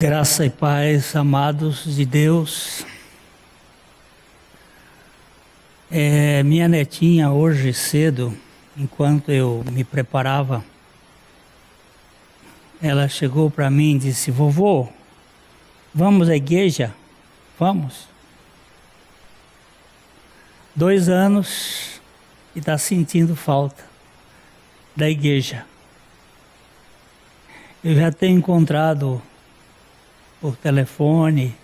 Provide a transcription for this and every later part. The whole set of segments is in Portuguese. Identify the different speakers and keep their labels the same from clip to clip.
Speaker 1: Graça e paz, amados de Deus. Minha netinha hoje cedo, enquanto eu me preparava, ela chegou para mim e disse: "Vovô, vamos à igreja? Vamos?" 2 anos e está sentindo falta da igreja. Eu já tenho encontrado por telefone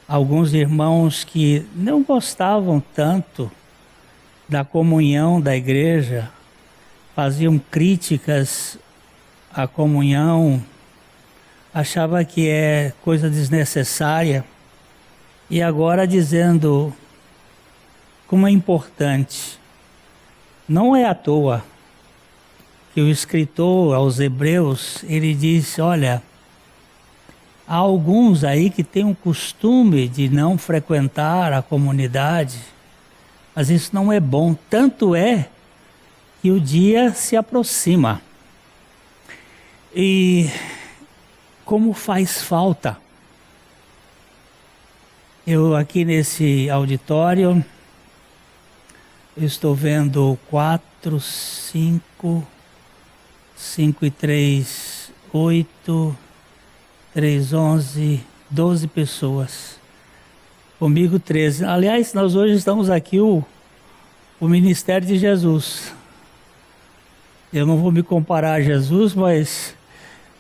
Speaker 1: alguns irmãos que não gostavam tanto da comunhão da igreja, faziam críticas à comunhão, achava que é coisa desnecessária, e agora dizendo como é importante. Não é à toa que o escritor aos Hebreus, ele disse: olha, há alguns aí que têm o costume de não frequentar a comunidade, mas isso não é bom. Tanto é que o dia se aproxima. E como faz falta. Eu aqui nesse auditório, eu estou vendo 4, 5 e 3, 8... 3, 11, 12 pessoas. Comigo 13. Aliás, nós hoje estamos aqui o Ministério de Jesus. Eu não vou me comparar a Jesus, mas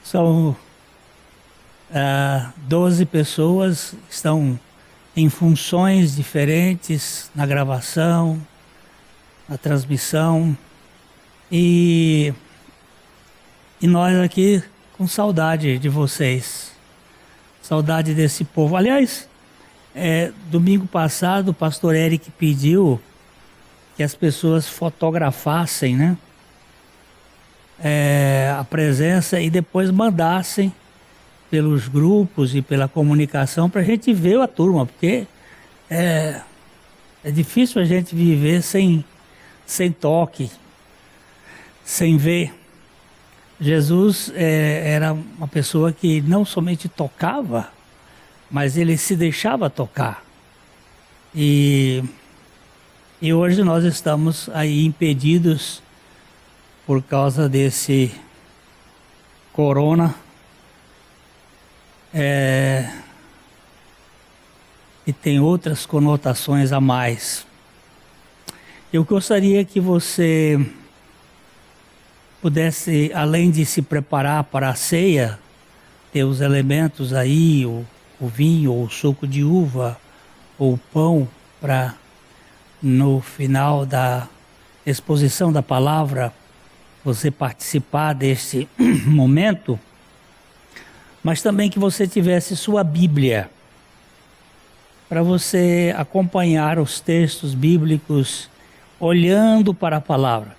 Speaker 1: são 12 pessoas que estão em funções diferentes na gravação, na transmissão. E nós aqui com saudade de vocês, saudade desse povo. Aliás, domingo passado o pastor Eric pediu que as pessoas fotografassem, né, a presença e depois mandassem pelos grupos e pela comunicação para a gente ver a turma, porque é difícil a gente viver sem toque, sem ver. Jesus era uma pessoa que não somente tocava, mas ele se deixava tocar. E hoje nós estamos aí impedidos por causa desse corona. E tem outras conotações a mais. Eu gostaria que você pudesse, além de se preparar para a ceia, ter os elementos aí, o vinho, ou o suco de uva, ou o pão, para no final da exposição da palavra, você participar desse momento, mas também que você tivesse sua Bíblia, para você acompanhar os textos bíblicos, olhando para a palavra.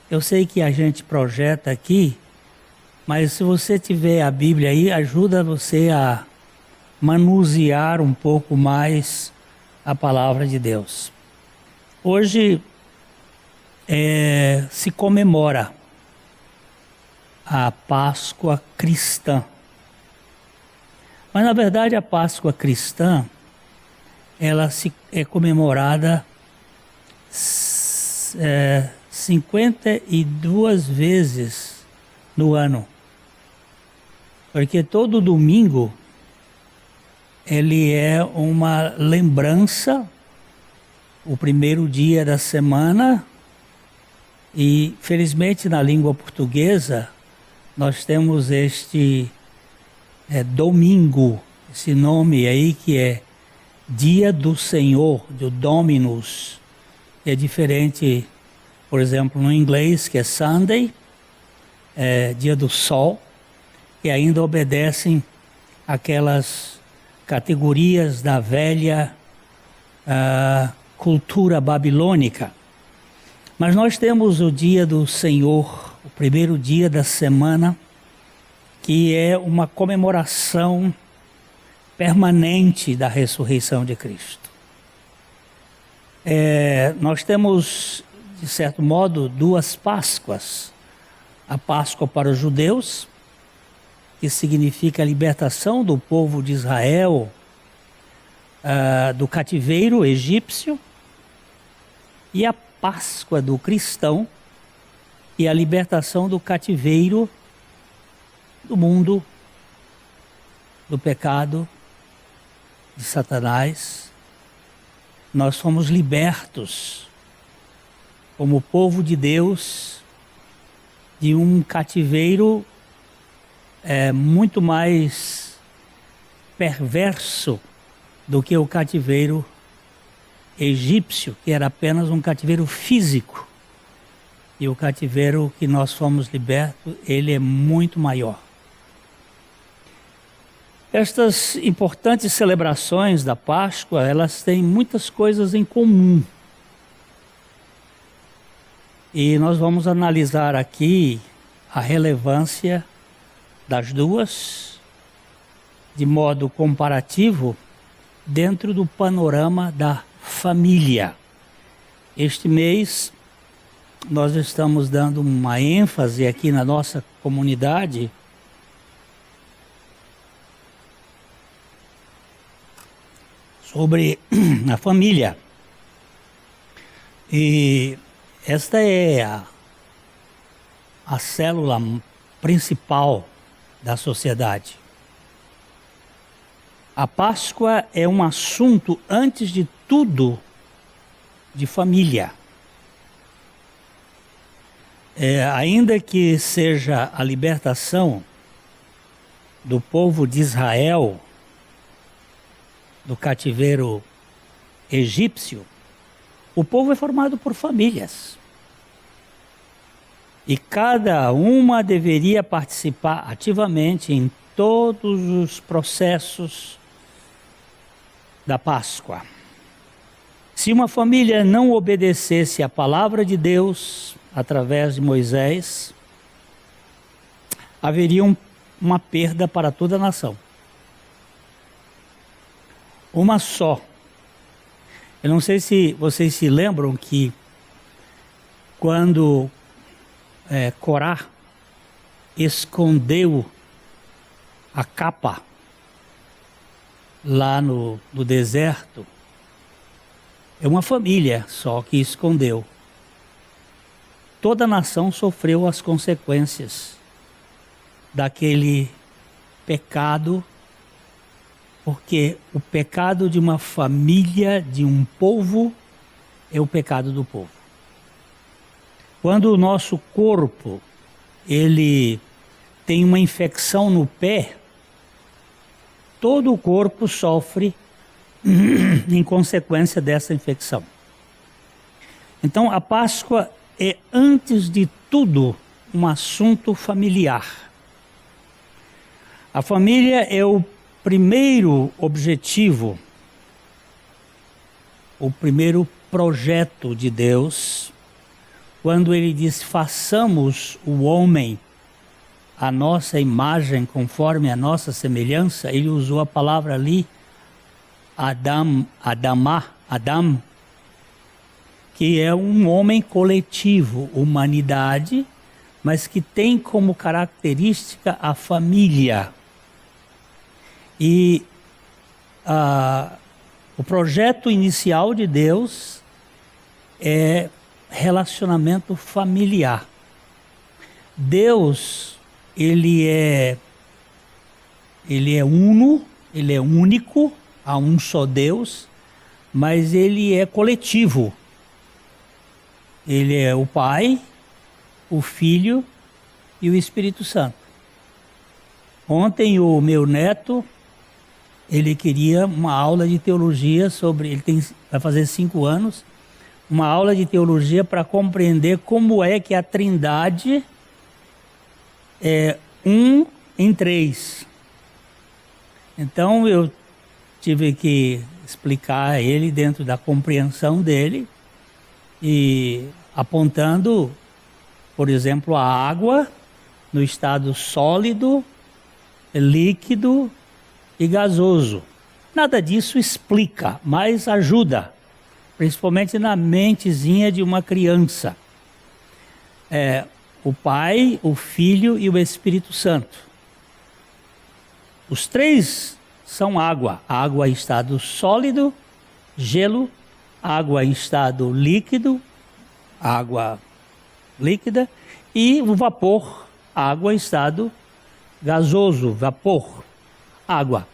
Speaker 1: Eu sei que a gente projeta aqui, mas se você tiver a Bíblia aí, ajuda você a manusear um pouco mais a palavra de Deus. Hoje se comemora a Páscoa cristã. Mas na verdade a Páscoa cristã, ela é comemorada 52 vezes no ano, porque todo domingo ele é uma lembrança, o primeiro dia da semana, e felizmente na língua portuguesa nós temos este domingo, esse nome aí que é Dia do Senhor, do Dominus, que é diferente, por exemplo, no inglês, que é Sunday, dia do sol, que ainda obedecem aquelas categorias da velha cultura babilônica. Mas nós temos o dia do Senhor, o primeiro dia da semana, que é uma comemoração permanente da ressurreição de Cristo. Nós temos, de certo modo, 2 Páscoas. A Páscoa para os judeus, que que significa a libertação do povo de Israel do cativeiro egípcio, e a Páscoa do cristão e a libertação do cativeiro do mundo, do pecado, de Satanás. Nós fomos libertos como povo de Deus de um cativeiro muito mais perverso do que o cativeiro egípcio, que era apenas um cativeiro físico. E o cativeiro que nós fomos libertos, ele é muito maior. Estas importantes celebrações da Páscoa, elas têm muitas coisas em comum. E nós vamos analisar aqui a relevância das duas, de modo comparativo, dentro do panorama da família. Este mês, nós estamos dando uma ênfase aqui na nossa comunidade sobre a família. E esta é a célula principal da sociedade. A Páscoa é um assunto, antes de tudo, de família. Ainda que seja a libertação do povo de Israel do cativeiro egípcio, o povo é formado por famílias. E cada uma deveria participar ativamente em todos os processos da Páscoa. Se uma família não obedecesse à palavra de Deus através de Moisés, haveria uma perda para toda a nação. Uma só. Eu não sei se vocês se lembram que quando Corá escondeu a capa lá no deserto, é uma família só que escondeu. Toda a nação sofreu as consequências daquele pecado, porque o pecado de uma família, de um povo, é o pecado do povo. Quando o nosso corpo ele tem uma infecção no pé, todo o corpo sofre em consequência dessa infecção. Então a Páscoa é, antes de tudo, um assunto familiar. A família é o primeiro objetivo, o primeiro projeto de Deus, quando ele diz: façamos o homem a nossa imagem, conforme a nossa semelhança. Ele usou a palavra ali, Adam, que é um homem coletivo, humanidade, mas que tem como característica a família. E o projeto inicial de Deus é relacionamento familiar. Deus, ele é uno, ele é único, há um só Deus, mas ele é coletivo. Ele é o Pai, o Filho e o Espírito Santo. Ontem o meu neto, ele queria uma aula de teologia sobre, vai fazer 5 anos, uma aula de teologia para compreender como é que a Trindade é um em 3. Então eu tive que explicar a ele dentro da compreensão dele, e apontando, por exemplo, a água no estado sólido, líquido e gasoso. Nada disso explica, mas ajuda, principalmente na mentezinha de uma criança. O Pai, o Filho e o Espírito Santo. Os três são água. Água em estado sólido, gelo, água em estado líquido, água líquida, e o vapor, água em estado gasoso, vapor, água.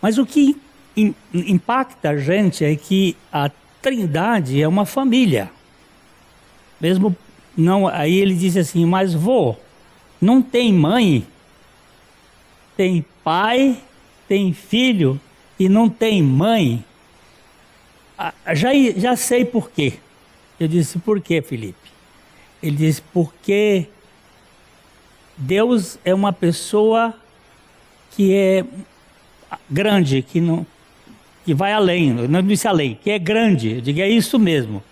Speaker 1: Mas o que impacta a gente é que a Trindade é uma família. Mesmo não, aí ele diz assim, mas vô, não tem mãe, tem pai, tem filho e não tem mãe. Já sei por quê. Eu disse, por quê, Felipe? Ele disse, porque Deus é uma pessoa que é grande, que vai além, não disse além, que é grande. Eu digo, é isso mesmo.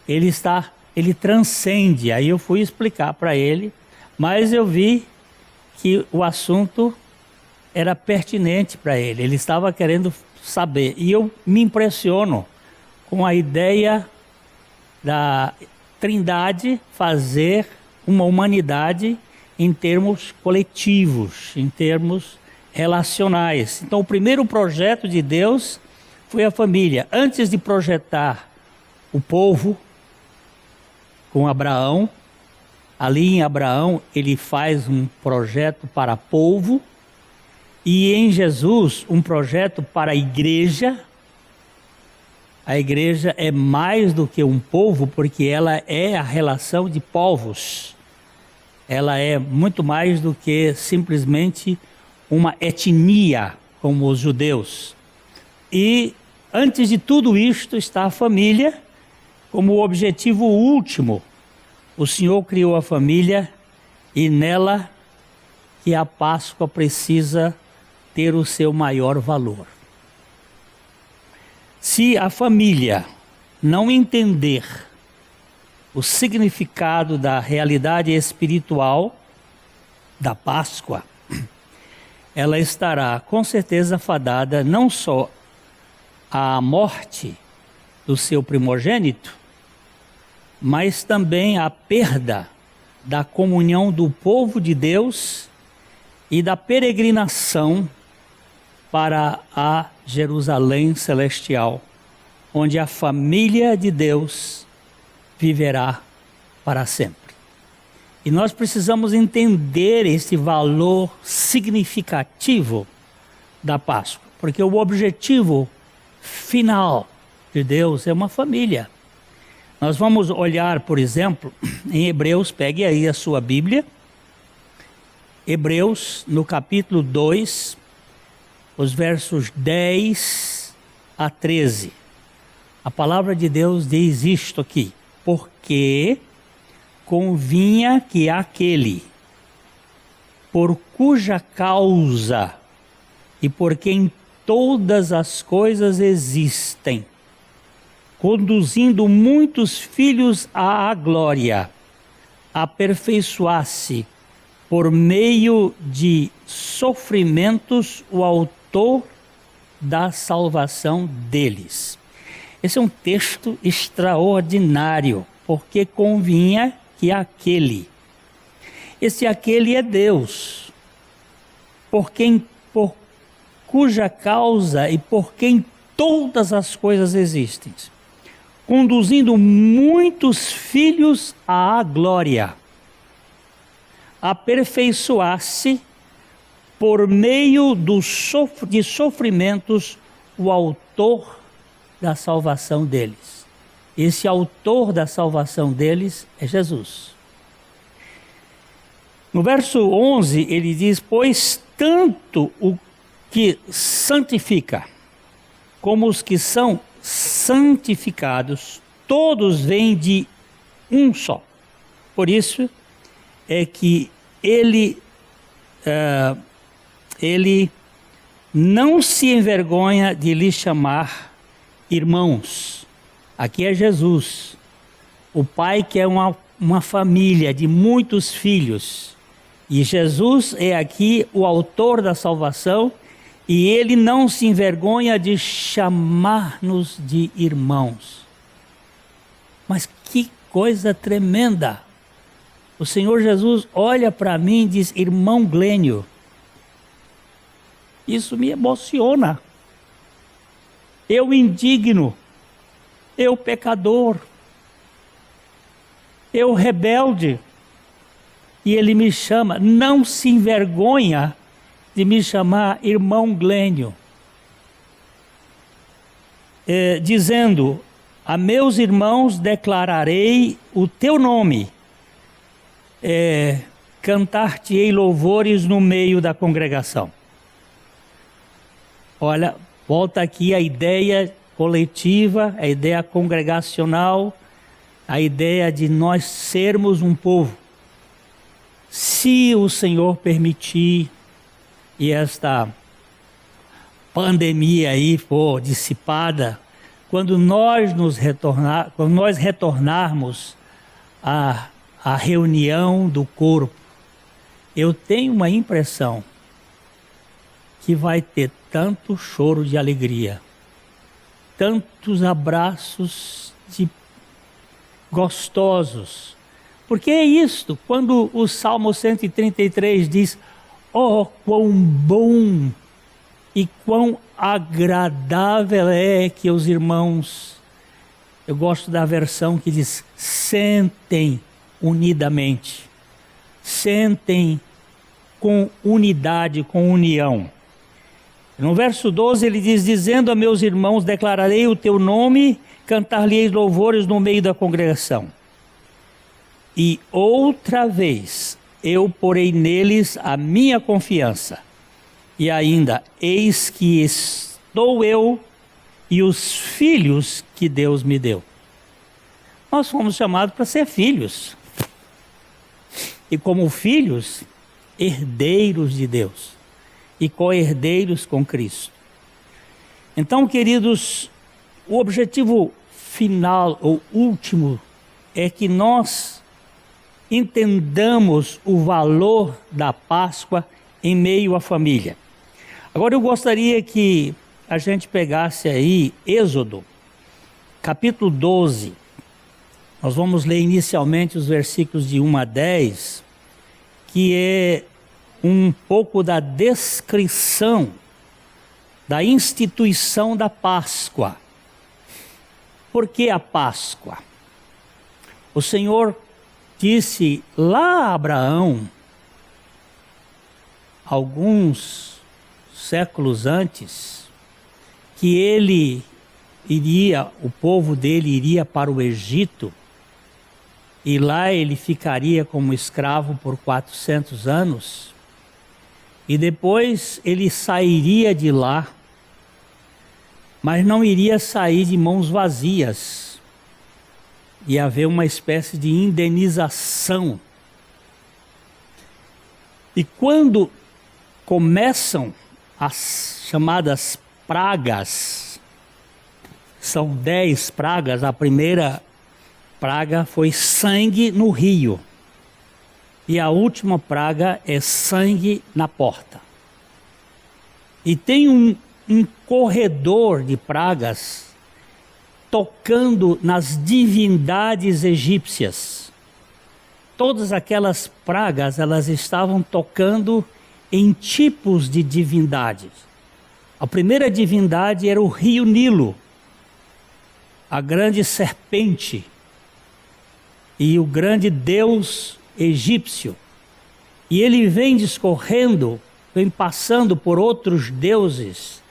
Speaker 1: Ele transcende. Aí eu fui explicar para ele, mas eu vi que o assunto era pertinente para ele. Ele estava querendo saber. E eu me impressiono com a ideia da Trindade fazer uma humanidade em termos coletivos, em termos relacionais. Então, o primeiro projeto de Deus foi a família. Antes de projetar o povo com Abraão, ali em Abraão ele faz um projeto para povo, e em Jesus um projeto para a igreja. A igreja é mais do que um povo, porque ela é a relação de povos. Ela é muito mais do que simplesmente uma etnia, como os judeus. E antes de tudo isto está a família como objetivo último. O Senhor criou a família e nela que a Páscoa precisa ter o seu maior valor. Se a família não entender o significado da realidade espiritual da Páscoa, ela estará com certeza fadada não só à morte do seu primogênito, mas também à perda da comunhão do povo de Deus e da peregrinação para a Jerusalém celestial, onde a família de Deus viverá para sempre. E nós precisamos entender esse valor significativo da Páscoa, porque o objetivo final de Deus é uma família. Nós vamos olhar, por exemplo, em Hebreus, pegue aí a sua Bíblia, Hebreus, no capítulo 2, os versos 10 a 13. A palavra de Deus diz isto aqui: porque convinha que aquele, por cuja causa e por quem todas as coisas existem, conduzindo muitos filhos à glória, aperfeiçoasse por meio de sofrimentos o autor da salvação deles. Esse é um texto extraordinário, porque convinha que aquele é Deus, por cuja causa e por quem todas as coisas existem, conduzindo muitos filhos à glória, aperfeiçoar-se por meio de sofrimentos o autor da salvação deles. Esse autor da salvação deles é Jesus. No verso 11 ele diz, pois tanto o que santifica como os que são santificados, todos vêm de um só. Por isso é que ele não se envergonha de lhe chamar irmãos. Aqui é Jesus, o Pai que é uma família de muitos filhos. E Jesus é aqui o autor da salvação, e ele não se envergonha de chamar-nos de irmãos. Mas que coisa tremenda! O Senhor Jesus olha para mim e diz: irmão Glênio. Isso me emociona. Eu indigno, eu pecador, eu rebelde. E ele me chama, não se envergonha de me chamar irmão Glênio. Dizendo: a meus irmãos declararei o teu nome, cantar-te-ei louvores no meio da congregação. Olha, volta aqui a ideia coletiva, a ideia congregacional, a ideia de nós sermos um povo. Se o Senhor permitir e esta pandemia aí for dissipada, quando nós retornarmos à reunião do corpo, eu tenho uma impressão que vai ter tanto choro de alegria, tantos abraços gostosos. Porque é isto, quando o Salmo 133 diz: oh, quão bom e quão agradável é que os irmãos, eu gosto da versão que diz, sentem unidamente, sentem com unidade, com união. No verso 12 ele diz: dizendo a meus irmãos, declararei o teu nome, cantar-lhe-eis louvores no meio da congregação. E outra vez eu porei neles a minha confiança. E ainda, eis que estou eu e os filhos que Deus me deu. Nós fomos chamados para ser filhos. E como filhos, herdeiros de Deus. E co-herdeiros com Cristo. Então, queridos, o objetivo final ou último é que nós entendamos o valor da Páscoa em meio à família. Agora eu gostaria que a gente pegasse aí Êxodo, capítulo 12. Nós vamos ler inicialmente os versículos de 1 a 10, que é um pouco da descrição da instituição da Páscoa. Por que a Páscoa? O Senhor disse lá a Abraão, alguns séculos antes, que o povo dele iria para o Egito, e lá ele ficaria como escravo por 400 anos, e depois ele sairia de lá, mas não iria sair de mãos vazias. Ia haver uma espécie de indenização. E quando começam as chamadas pragas, são 10 pragas, a primeira praga foi sangue no rio. E a última praga é sangue na porta. E tem um corredor de pragas tocando nas divindades egípcias. Todas aquelas pragas, elas estavam tocando em tipos de divindades. A primeira divindade era o rio Nilo, a grande serpente e o grande deus egípcio. E ele vem discorrendo, vem passando por outros deuses,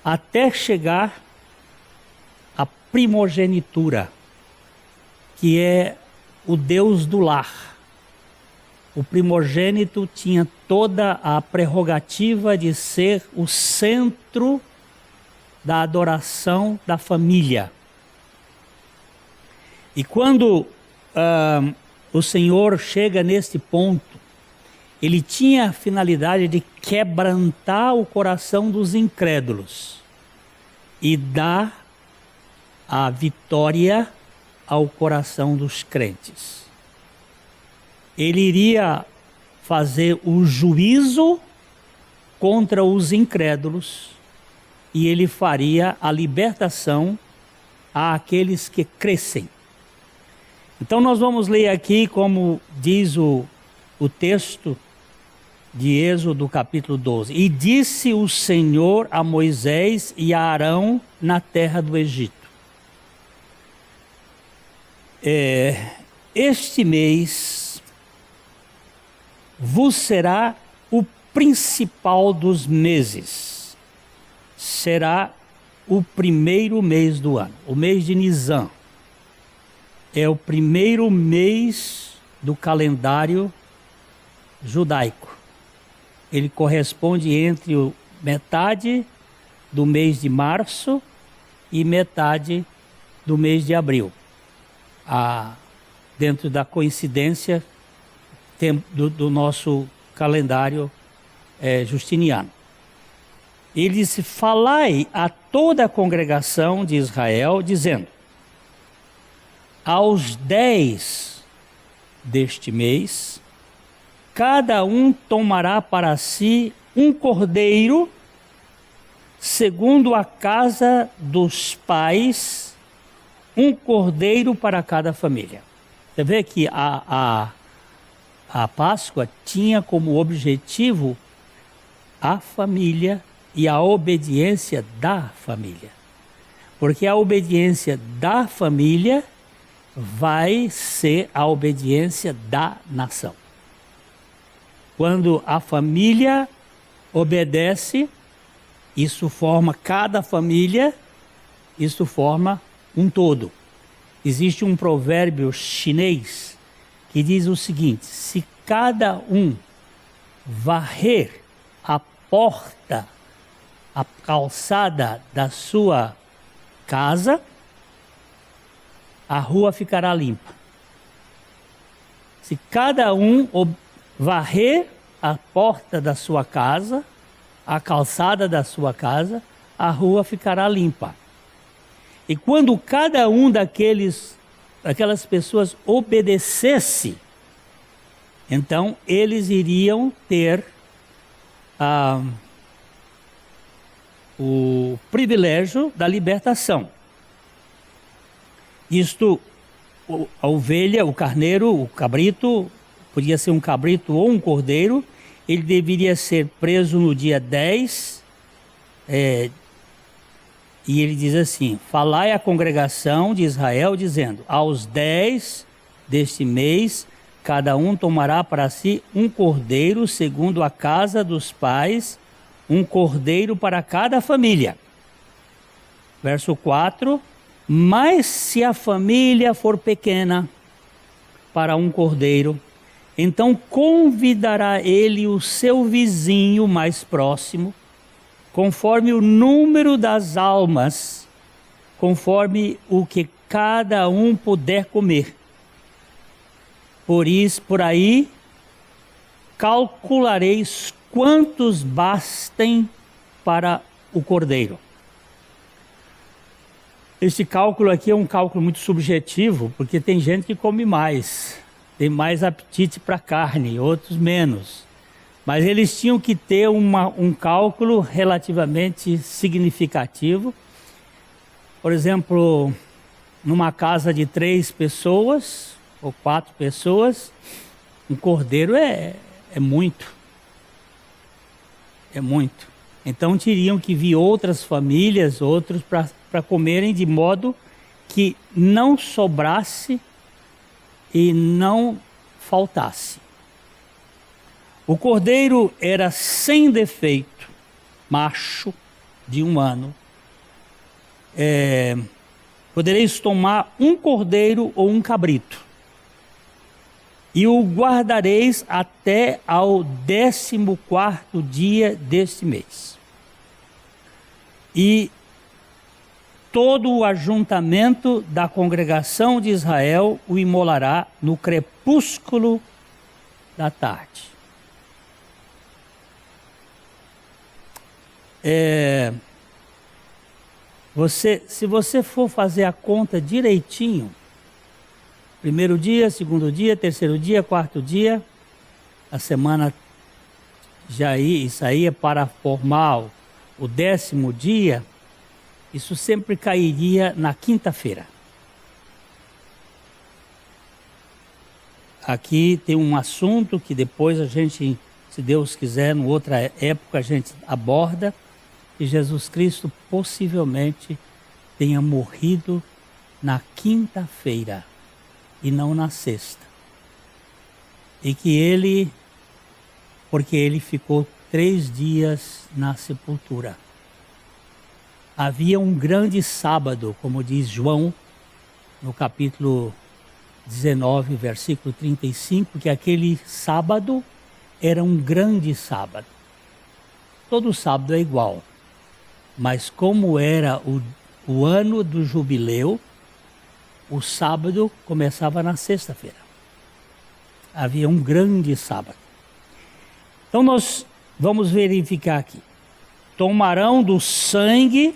Speaker 1: até chegar à primogenitura, que é o Deus do lar. O primogênito tinha toda a prerrogativa de ser o centro da adoração da família. E quando o Senhor chega neste ponto, ele tinha a finalidade de quebrantar o coração dos incrédulos e dar a vitória ao coração dos crentes. Ele iria fazer o juízo contra os incrédulos e ele faria a libertação àqueles que crescem. Então nós vamos ler aqui, como diz o texto de Êxodo capítulo 12. E disse o Senhor a Moisés e a Arão na terra do Egito: este mês vos será o principal dos meses. Será o primeiro mês do ano, o mês de Nisan. É o primeiro mês do calendário judaico. Ele corresponde entre metade do mês de março e metade do mês de abril. Dentro da coincidência do nosso calendário justiniano. Ele disse: falai a toda a congregação de Israel, dizendo: aos 10 deste mês, cada um tomará para si um cordeiro, segundo a casa dos pais, um cordeiro para cada família. Você vê que a Páscoa tinha como objetivo a família e a obediência da família. Porque a obediência da família vai ser a obediência da nação. Quando a família obedece, isso forma cada família, isso forma um todo. Existe um provérbio chinês que diz o seguinte: se cada um varrer a porta, a calçada da sua casa, a rua ficará limpa. Se cada um varrer a porta da sua casa, a calçada da sua casa, a rua ficará limpa. E quando cada um daquelas pessoas obedecesse, então eles iriam ter o privilégio da libertação. Isto, a ovelha, o carneiro, o cabrito, podia ser um cabrito ou um cordeiro, ele deveria ser preso no dia 10, e ele diz assim: falai à congregação de Israel, dizendo: aos 10 deste mês, cada um tomará para si um cordeiro, segundo a casa dos pais, um cordeiro para cada família. Verso 4: mas se a família for pequena para um cordeiro, então convidará ele o seu vizinho mais próximo, conforme o número das almas, conforme o que cada um puder comer. Por aí calculareis quantos bastem para o cordeiro. Esse cálculo aqui é um cálculo muito subjetivo, porque tem gente que come mais, tem mais apetite para carne, outros menos. Mas eles tinham que ter um cálculo relativamente significativo. Por exemplo, numa casa de 3 pessoas ou 4 pessoas, um cordeiro é muito. É muito. Então teriam que vir outras famílias, outros para comerem, de modo que não sobrasse e não faltasse. O cordeiro era sem defeito, macho, de 1 ano. Podereis tomar um cordeiro ou um cabrito, e o guardareis até ao 14º dia deste mês. E todo o ajuntamento da congregação de Israel o imolará no crepúsculo da tarde. Se você for fazer a conta direitinho, 1º dia, 2º dia, 3º dia, 4º dia, a semana isso aí é para formar o 10º dia, isso sempre cairia na quinta-feira. aqui tem um assunto que depois a gente, se Deus quiser, em outra época a gente aborda, que Jesus Cristo possivelmente tenha morrido na quinta-feira e não na sexta. E que ele, porque ele ficou 3 dias na sepultura. Havia um grande sábado, como diz João, no capítulo 19, versículo 35, que aquele sábado era um grande sábado. Todo sábado é igual, mas como era o ano do jubileu, o sábado começava na sexta-feira. Havia um grande sábado. Então nós vamos verificar aqui. Tomarão do sangue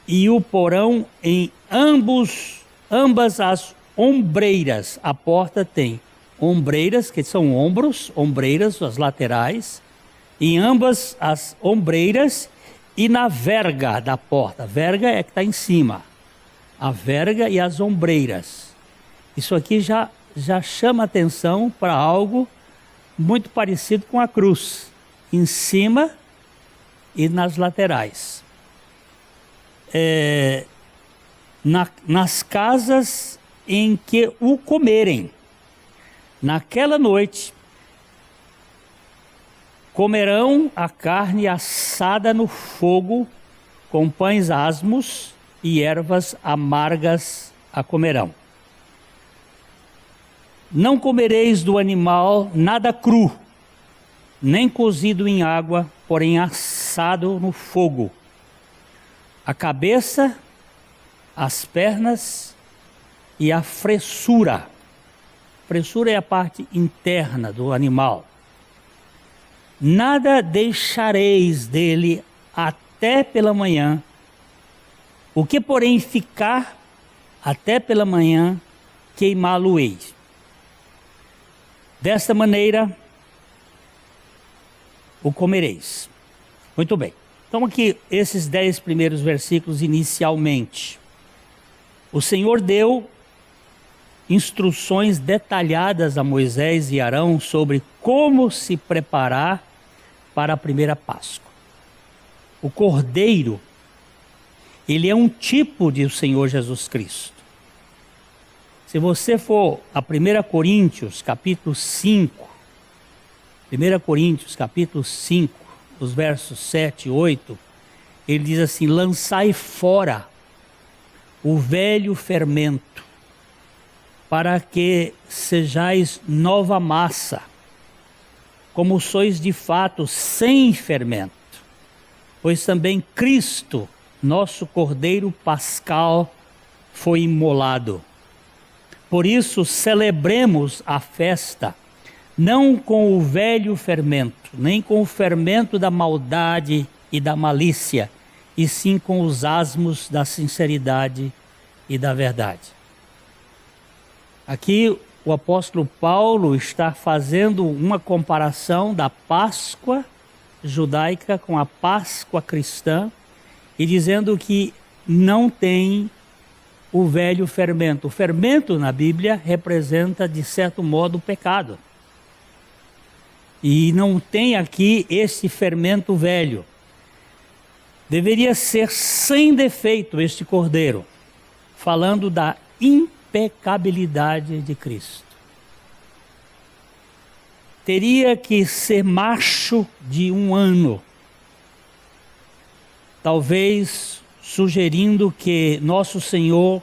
Speaker 1: e o porão em ambas as ombreiras. A porta tem ombreiras, que são ombros, ombreiras, as laterais, em ambas as ombreiras e na verga da porta. Verga é que está em cima. A verga e as ombreiras. Isso aqui já chama atenção para algo muito parecido com a cruz. Em cima e nas laterais. Nas casas em que o comerem. Naquela noite, comerão a carne assada no fogo, com pães asmos e ervas amargas a comerão. Não comereis do animal nada cru, nem cozido em água, porém assado no fogo. A cabeça, as pernas e a fressura. Fressura é a parte interna do animal. Nada deixareis dele até pela manhã. O que, porém, ficar até pela manhã, queimá-lo-eis. Desta maneira o comereis. Muito bem. Então aqui, esses 10 primeiros versículos inicialmente. O Senhor deu instruções detalhadas a Moisés e Arão sobre como se preparar para a primeira Páscoa. O Cordeiro, ele é um tipo de o Senhor Jesus Cristo. Se você for a 1 Coríntios, capítulo 5, 1 Coríntios, capítulo 5, os versos 7 e 8, ele diz assim: lançai fora o velho fermento, para que sejais nova massa, como sois de fato sem fermento. Pois também Cristo, nosso Cordeiro Pascal, foi imolado. Por isso celebremos a festa, não com o velho fermento, nem com o fermento da maldade e da malícia, e sim com os asmos da sinceridade e da verdade. Aqui o apóstolo Paulo está fazendo uma comparação da Páscoa judaica com a Páscoa cristã e dizendo que não tem o velho fermento. O fermento na Bíblia representa, de certo modo, o pecado. E não tem aqui esse fermento velho. Deveria ser sem defeito este cordeiro, falando da impecabilidade de Cristo. Teria que ser macho de 1 ano, talvez sugerindo que nosso Senhor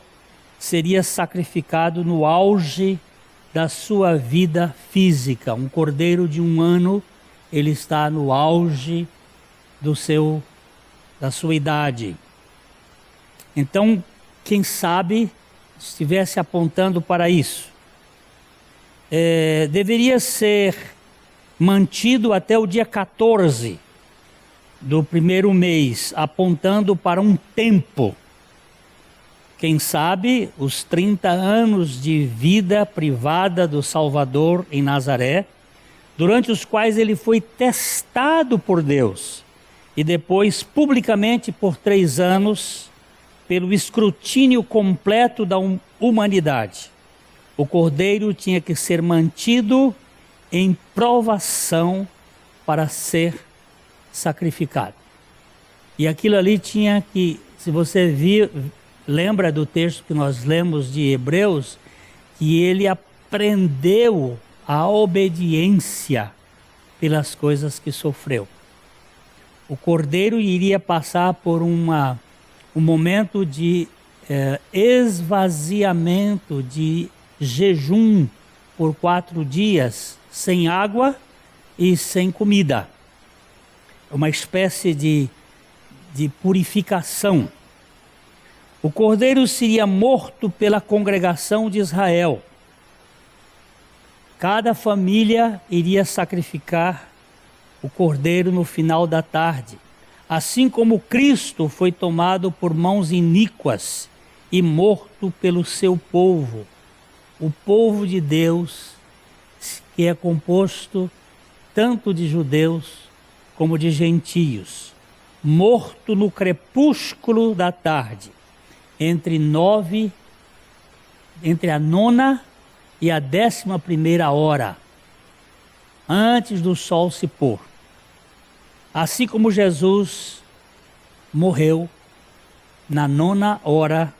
Speaker 1: seria sacrificado no auge da sua vida física. Um cordeiro de 1 ano, ele está no auge da sua idade. Então, quem sabe, estivesse apontando para isso. Deveria ser mantido até o dia 14 do primeiro mês, apontando para um tempo. Quem sabe os 30 anos de vida privada do Salvador em Nazaré, durante os quais ele foi testado por Deus e depois publicamente por 3 anos pelo escrutínio completo da humanidade. O cordeiro tinha que ser mantido em provação para ser sacrificado. E aquilo ali tinha que, se você lembra do texto que nós lemos de Hebreus, que ele aprendeu a obediência pelas coisas que sofreu. O cordeiro iria passar por um momento de esvaziamento, de jejum por 4 dias, sem água e sem comida. Uma espécie de purificação. O cordeiro seria morto pela congregação de Israel. Cada família iria sacrificar o cordeiro no final da tarde, assim como Cristo foi tomado por mãos iníquas e morto pelo seu povo, o povo de Deus, que é composto tanto de judeus como de gentios, morto no crepúsculo da tarde, entre a 9ª e a 11ª hora, antes do sol se pôr. Assim como Jesus morreu na 9ª hora,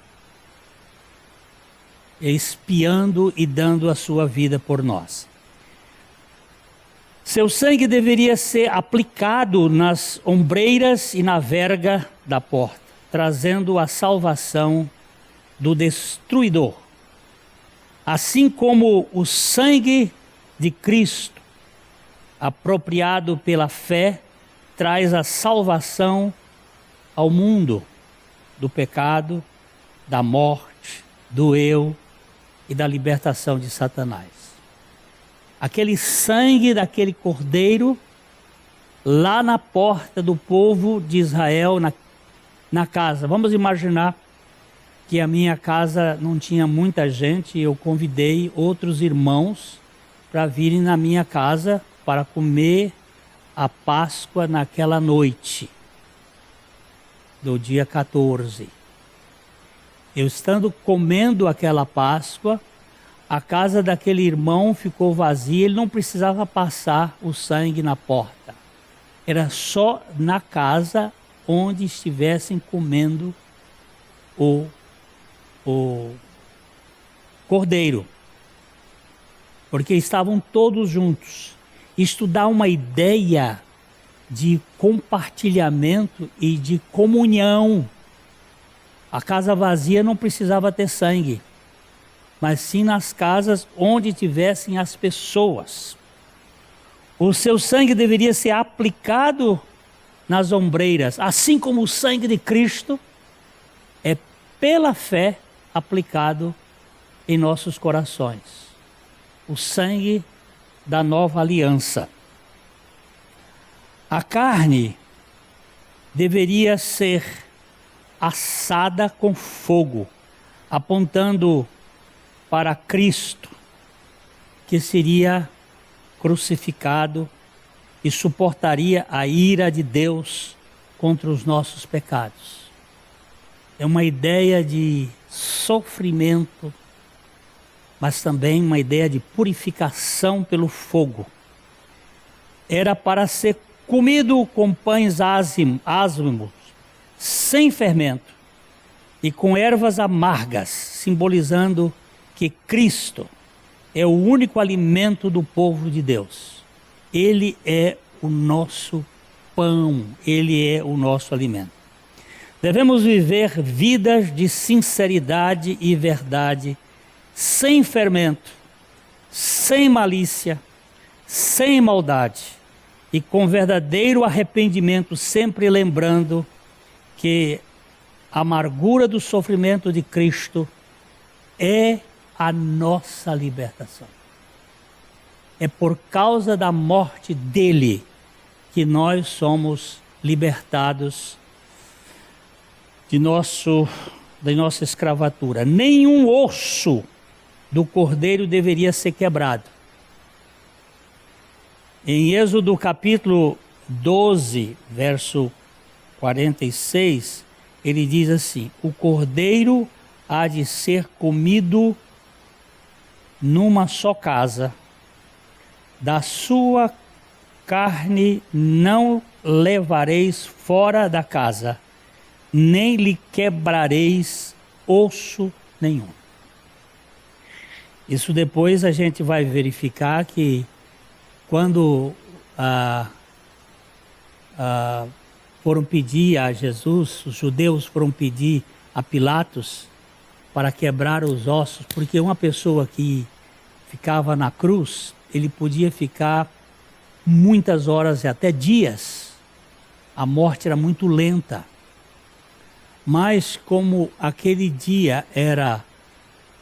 Speaker 1: expiando e dando a sua vida por nós. Seu sangue deveria ser aplicado nas ombreiras e na verga da porta, trazendo a salvação do destruidor. Assim como o sangue de Cristo, apropriado pela fé, traz a salvação ao mundo do pecado, da morte, do eu e da libertação de Satanás. Aquele sangue daquele cordeiro lá na porta do povo de Israel, na casa. Vamos imaginar que a minha casa não tinha muita gente e eu convidei outros irmãos para virem na minha casa para comer a Páscoa naquela noite do dia 14. Eu estando comendo aquela Páscoa, a casa daquele irmão ficou vazia, ele não precisava passar o sangue na porta. Era só na casa onde estivessem comendo o cordeiro. Porque estavam todos juntos. Isto dá uma ideia de compartilhamento e de comunhão. A casa vazia não precisava ter sangue, mas sim nas casas onde tivessem as pessoas. O seu sangue deveria ser aplicado nas ombreiras, assim como o sangue de Cristo é pela fé aplicado em nossos corações. O sangue da nova aliança. A carne deveria ser assada com fogo, apontando para Cristo, que seria crucificado e suportaria a ira de Deus contra os nossos pecados. É uma ideia de sofrimento, mas também uma ideia de purificação pelo fogo. Era para ser comido com pães ázimos, sem fermento, e com ervas amargas, simbolizando que Cristo é o único alimento do povo de Deus. Ele é o nosso pão, Ele é o nosso alimento. Devemos viver vidas de sinceridade e verdade, sem fermento, sem malícia, sem maldade e com verdadeiro arrependimento, sempre lembrando que a amargura do sofrimento de Cristo é a nossa libertação. É por causa da morte dele que nós somos libertados da nossa escravatura. Nenhum osso do cordeiro deveria ser quebrado. Em Êxodo capítulo 12, verso 46, ele diz assim: o cordeiro há de ser comido numa só casa, da sua carne não levareis fora da casa, nem lhe quebrareis osso nenhum. Isso depois a gente vai verificar que quando foram pedir a Jesus, os judeus foram pedir a Pilatos para quebrar os ossos, porque uma pessoa que ficava na cruz, ele podia ficar muitas horas e até dias. A morte era muito lenta. Mas como aquele dia era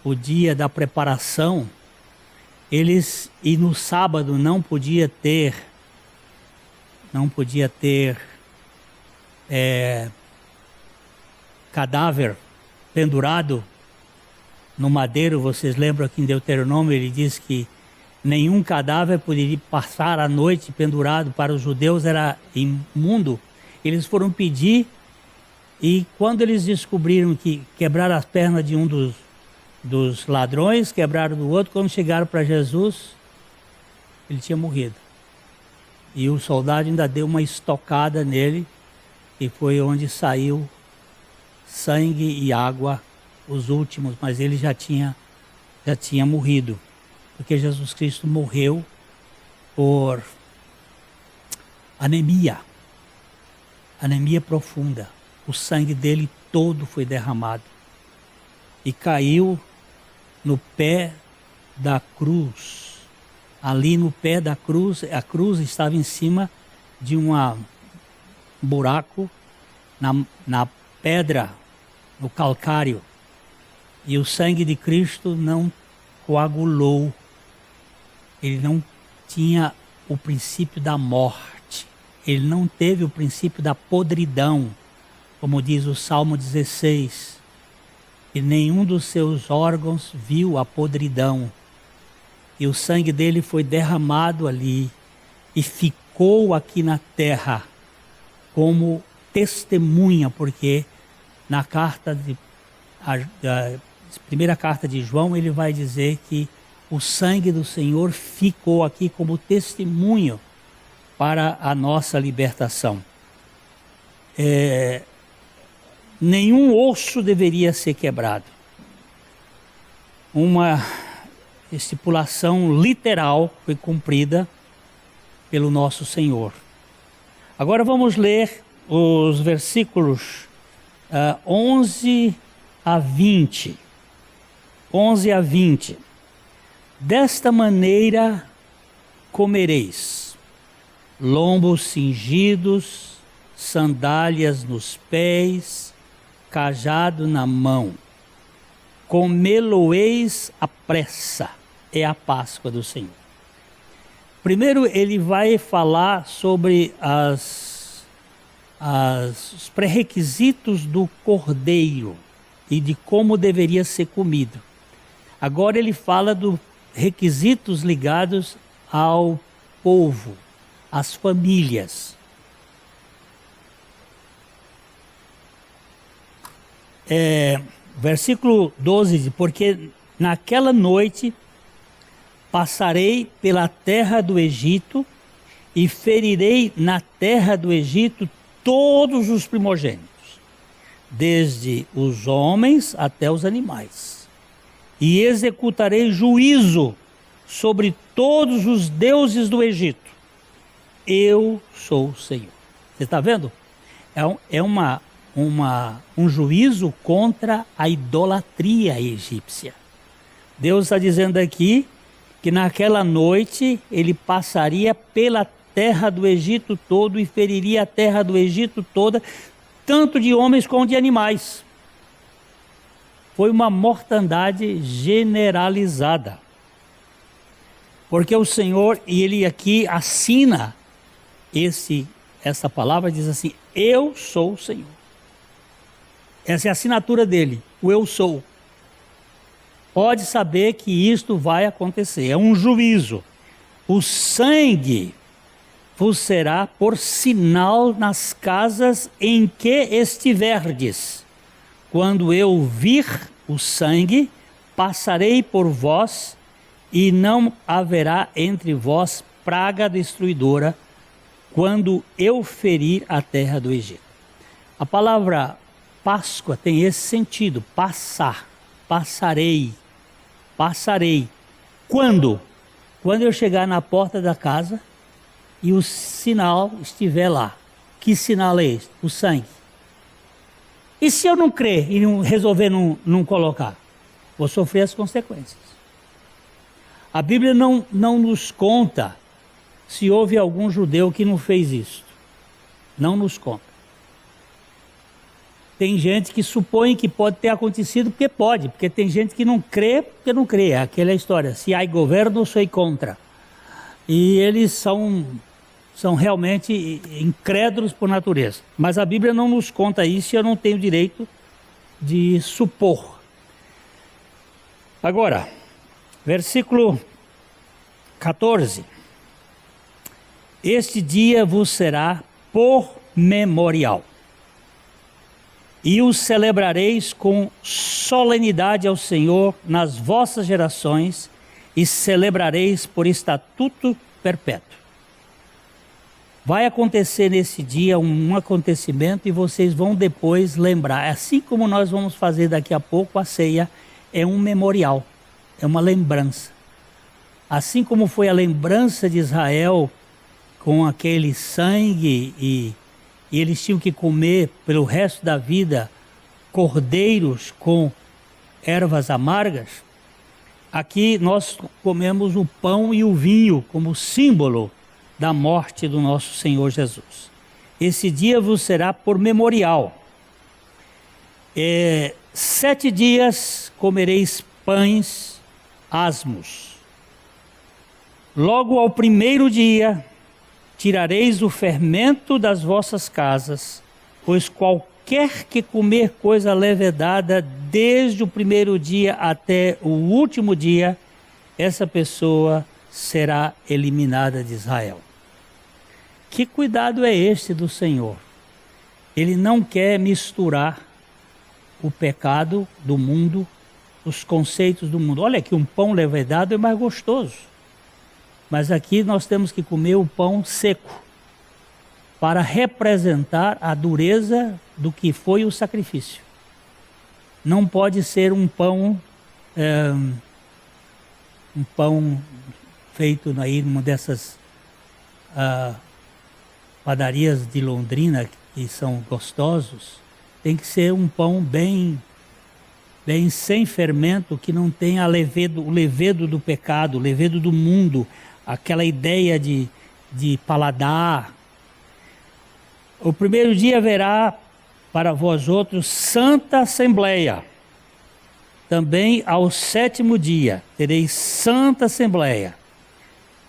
Speaker 1: o dia da preparação, e no sábado não podia ter cadáver pendurado no madeiro. Vocês lembram que em Deuteronômio ele diz que nenhum cadáver poderia passar a noite pendurado, para os judeus era imundo. Eles foram pedir, e quando eles descobriram que quebraram as pernas de um dos ladrões, quebraram do outro, quando chegaram para Jesus, ele tinha morrido. E o soldado ainda deu uma estocada nele, e foi onde saiu sangue e água, os últimos, mas ele já tinha morrido, porque Jesus Cristo morreu por anemia profunda. O sangue dele todo foi derramado e caiu no pé da cruz. Ali no pé da cruz, a cruz estava em cima de um buraco na pedra, no calcário. E o sangue de Cristo não coagulou. Ele não tinha o princípio da morte. Ele não teve o princípio da podridão, como diz o Salmo 16. E nenhum dos seus órgãos viu a podridão. E o sangue dele foi derramado ali e ficou aqui na terra como testemunha, porque na primeira carta de João, ele vai dizer que o sangue do Senhor ficou aqui como testemunho para a nossa libertação. Nenhum osso deveria ser quebrado. Uma estipulação literal foi cumprida pelo nosso Senhor. Agora vamos ler os versículos 11 a 20. 11 a 20. Desta maneira comereis: lombos cingidos, sandálias nos pés, cajado na mão. Comê-lo-eis à pressa. É a Páscoa do Senhor. Primeiro ele vai falar sobre os pré-requisitos do cordeiro e de como deveria ser comido. Agora ele fala dos requisitos ligados ao povo, às famílias. Versículo 12 diz: porque naquela noite passarei pela terra do Egito e ferirei na terra do Egito todos os primogênitos, desde os homens até os animais. E executarei juízo sobre todos os deuses do Egito. Eu sou o Senhor. Você está vendo? É um juízo contra a idolatria egípcia. Deus está dizendo aqui que naquela noite ele passaria pela terra do Egito todo e feriria a terra do Egito toda, tanto de homens como de animais. Foi uma mortandade generalizada. Porque o Senhor, e ele aqui assina essa palavra, diz assim: eu sou o Senhor. Essa é a assinatura dele, o eu sou. Pode saber que isto vai acontecer, é um juízo. O sangue vos será por sinal nas casas em que estiverdes. Quando eu vir o sangue, passarei por vós e não haverá entre vós praga destruidora quando eu ferir a terra do Egito. A palavra Páscoa tem esse sentido, passar, passarei. Quando? Quando eu chegar na porta da casa e o sinal estiver lá. Que sinal é este? O sangue. E se eu não crer e resolver não colocar? Vou sofrer as consequências. A Bíblia não nos conta se houve algum judeu que não fez isso. Não nos conta. Tem gente que supõe que pode ter acontecido porque pode, porque tem gente que não crê porque não crê. Aquela história, se há governo, sou contra. E eles são realmente incrédulos por natureza. Mas a Bíblia não nos conta isso e eu não tenho direito de supor. Agora, versículo 14. Este dia vos será por memorial, e os celebrareis com solenidade ao Senhor nas vossas gerações, e celebrareis por estatuto perpétuo. Vai acontecer nesse dia um acontecimento e vocês vão depois lembrar. Assim como nós vamos fazer daqui a pouco, a ceia é um memorial, é uma lembrança. Assim como foi a lembrança de Israel com aquele sangue e eles tinham que comer pelo resto da vida cordeiros com ervas amargas, aqui nós comemos o pão e o vinho como símbolo da morte do nosso Senhor Jesus. Esse dia vos será por memorial. 7 dias comereis pães asmos. Logo ao primeiro dia tirareis o fermento das vossas casas, pois qualquer que comer coisa levedada desde o primeiro dia até o último dia, essa pessoa será eliminada de Israel. Que cuidado é este do Senhor? Ele não quer misturar o pecado do mundo, os conceitos do mundo. Olha que um pão levedado é mais gostoso. Mas aqui nós temos que comer o pão seco, para representar a dureza do que foi o sacrifício. Não pode ser um pão feito aí numa dessas padarias de Londrina que são gostosos. Tem que ser um pão bem sem fermento, que não tenha o levedo do pecado, o levedo do mundo, aquela ideia de paladar. O primeiro dia haverá para vós outros santa assembleia. Também ao 7º dia tereis santa assembleia.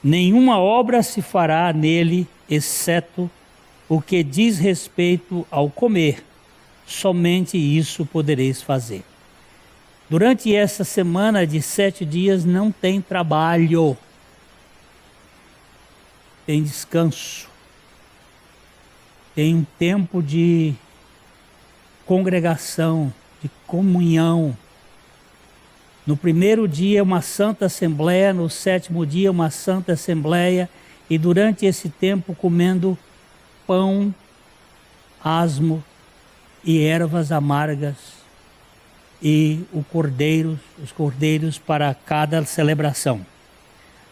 Speaker 1: Nenhuma obra se fará nele, exceto o que diz respeito ao comer. Somente isso podereis fazer. Durante essa semana de 7 dias não tem trabalho. Tem descanso, tem um tempo de congregação, de comunhão. No primeiro dia uma santa assembleia, no 7º dia uma santa assembleia, e durante esse tempo comendo pão asmo e ervas amargas e os cordeiros para cada celebração.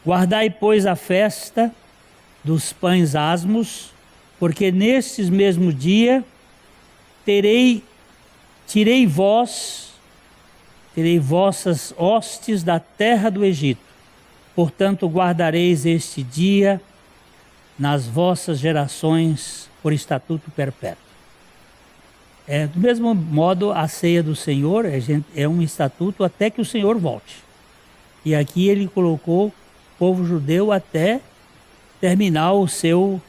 Speaker 1: Guardai, pois, a festa dos pães asmos, porque nestes mesmos dias terei vossas hostes da terra do Egito. Portanto, guardareis este dia nas vossas gerações por estatuto perpétuo. Do mesmo modo, a ceia do Senhor é um estatuto até que o Senhor volte. E aqui ele colocou o povo judeu até terminar o seu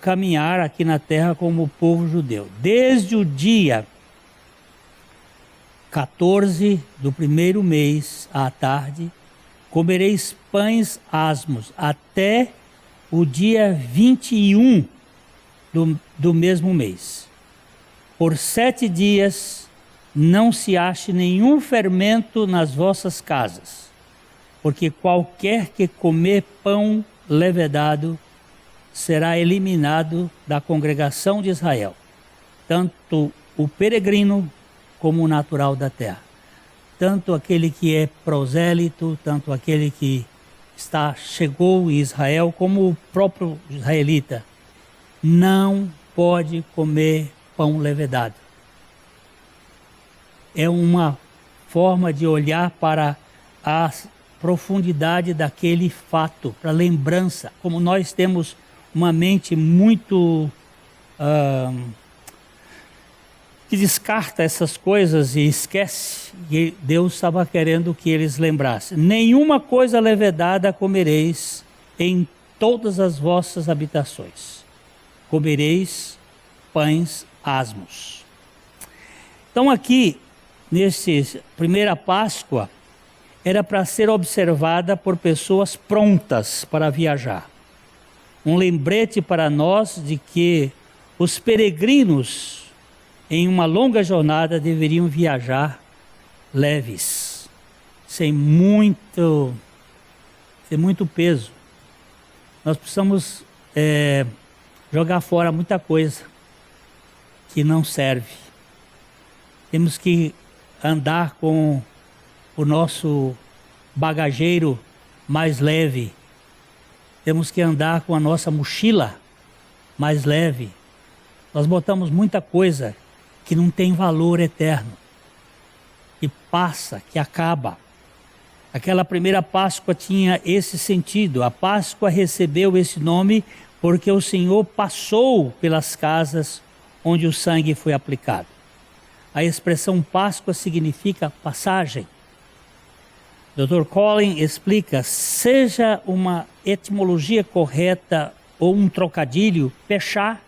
Speaker 1: caminhar aqui na terra como povo judeu. Desde o dia 14 do primeiro mês à tarde, comereis pães asmos até o dia 21 do mesmo mês. Por 7 dias não se ache nenhum fermento nas vossas casas. porque qualquer que comer pão levedado será eliminado da congregação de Israel, tanto o peregrino como o natural da terra, tanto aquele que é prosélito, tanto aquele que chegou em Israel, como o próprio israelita, não pode comer pão levedado. É uma forma de olhar para a profundidade daquele fato, para lembrança. Como nós temos uma mente muito que descarta essas coisas e esquece, e Deus estava querendo que eles lembrassem. Nenhuma coisa levedada comereis em todas as vossas habitações. Comereis pães asmos. Então aqui, nessa primeira Páscoa, era para ser observada por pessoas prontas para viajar. Um lembrete para nós de que os peregrinos em uma longa jornada deveriam viajar leves, sem muito peso. Nós precisamos jogar fora muita coisa que não serve. Temos que andar com o nosso bagageiro mais leve. Temos que andar com a nossa mochila mais leve. Nós botamos muita coisa que não tem valor eterno, que passa, que acaba. Aquela primeira Páscoa tinha esse sentido. A Páscoa recebeu esse nome porque o Senhor passou pelas casas onde o sangue foi aplicado. A expressão Páscoa significa passagem. Dr. Colin explica, seja uma etimologia correta ou um trocadilho, pechá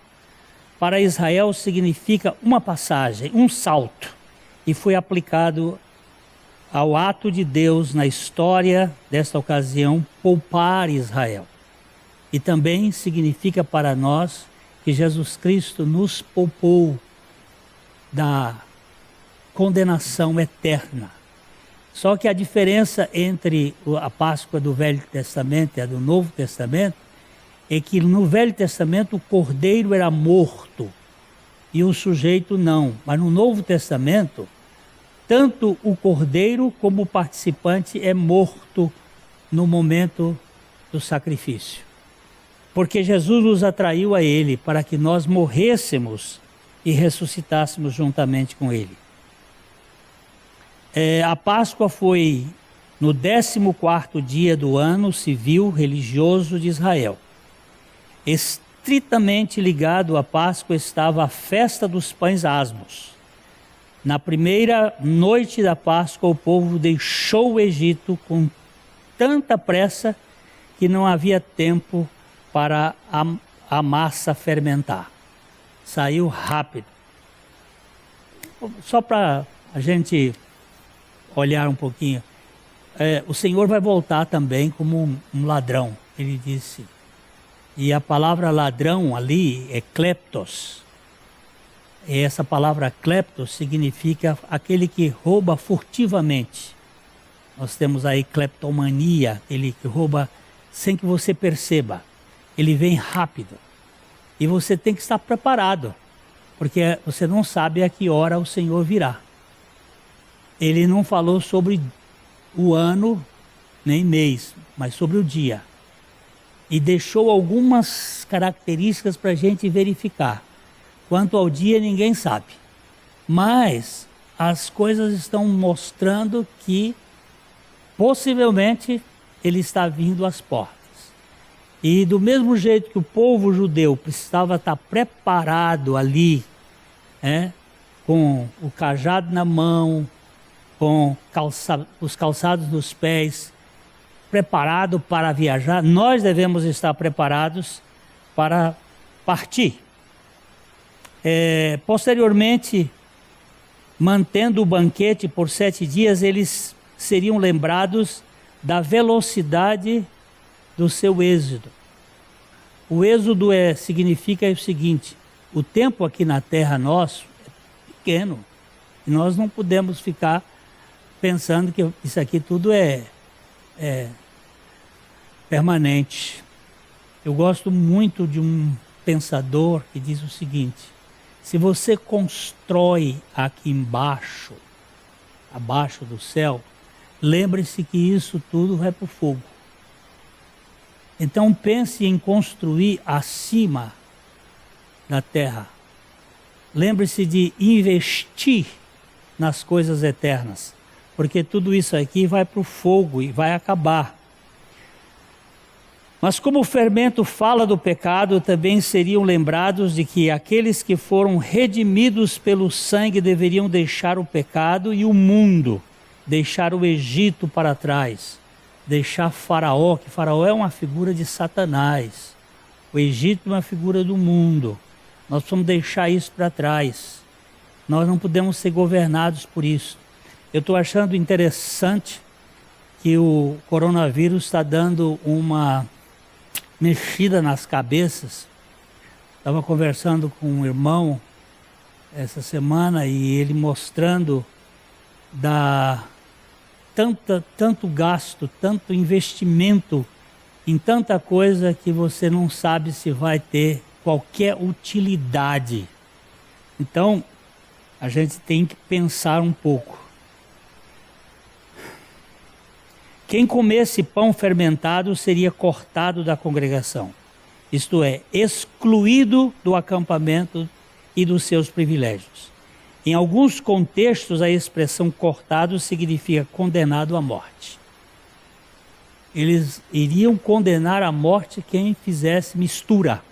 Speaker 1: para Israel significa uma passagem, um salto, e foi aplicado ao ato de Deus na história desta ocasião, poupar Israel. E também significa para nós que Jesus Cristo nos poupou da condenação eterna. Só que a diferença entre a Páscoa do Velho Testamento e a do Novo Testamento é que no Velho Testamento o cordeiro era morto e o sujeito não. Mas no Novo Testamento, tanto o cordeiro como o participante é morto no momento do sacrifício. Porque Jesus nos atraiu a Ele para que nós morrêssemos e ressuscitássemos juntamente com Ele. A Páscoa foi no 14º dia do ano civil religioso de Israel. Estritamente ligado à Páscoa estava a festa dos pães asmos. Na primeira noite da Páscoa, o povo deixou o Egito com tanta pressa que não havia tempo para a massa fermentar. Saiu rápido. Só para a gente olhar um pouquinho, o Senhor vai voltar também como um ladrão, ele disse. E a palavra ladrão ali é kleptos. E essa palavra kleptos significa aquele que rouba furtivamente. Nós temos aí kleptomania, ele que rouba sem que você perceba. Ele vem rápido. E você tem que estar preparado, porque você não sabe a que hora o Senhor virá. Ele não falou sobre o ano, nem mês, mas sobre o dia. E deixou algumas características para a gente verificar. Quanto ao dia, ninguém sabe. Mas as coisas estão mostrando que possivelmente ele está vindo às portas. E do mesmo jeito que o povo judeu precisava estar preparado ali, com o cajado na mão, com os calçados nos pés, preparado para viajar, nós devemos estar preparados para partir. Posteriormente, mantendo o banquete por 7 dias, eles seriam lembrados da velocidade do seu êxodo. O êxodo significa o seguinte: o tempo aqui na terra nosso é pequeno, e nós não podemos ficar pensando que isso aqui tudo é permanente. Eu gosto muito de um pensador que diz o seguinte: se você constrói aqui embaixo, abaixo do céu, lembre-se que isso tudo vai para o fogo. Então pense em construir acima da terra. Lembre-se de investir nas coisas eternas, porque tudo isso aqui vai para o fogo e vai acabar. Mas como o fermento fala do pecado, também seriam lembrados de que aqueles que foram redimidos pelo sangue deveriam deixar o pecado e o mundo, deixar o Egito para trás, deixar Faraó, que Faraó é uma figura de Satanás, o Egito é uma figura do mundo. Nós precisamos deixar isso para trás. Nós não podemos ser governados por isso. Eu estou achando interessante que o coronavírus está dando uma mexida nas cabeças. Estava conversando com um irmão essa semana e ele mostrando tanto gasto, tanto investimento em tanta coisa que você não sabe se vai ter qualquer utilidade. Então, a gente tem que pensar um pouco. Quem comesse pão fermentado seria cortado da congregação, isto é, excluído do acampamento e dos seus privilégios. Em alguns contextos, a expressão cortado significa condenado à morte. Eles iriam condenar à morte quem fizesse mistura.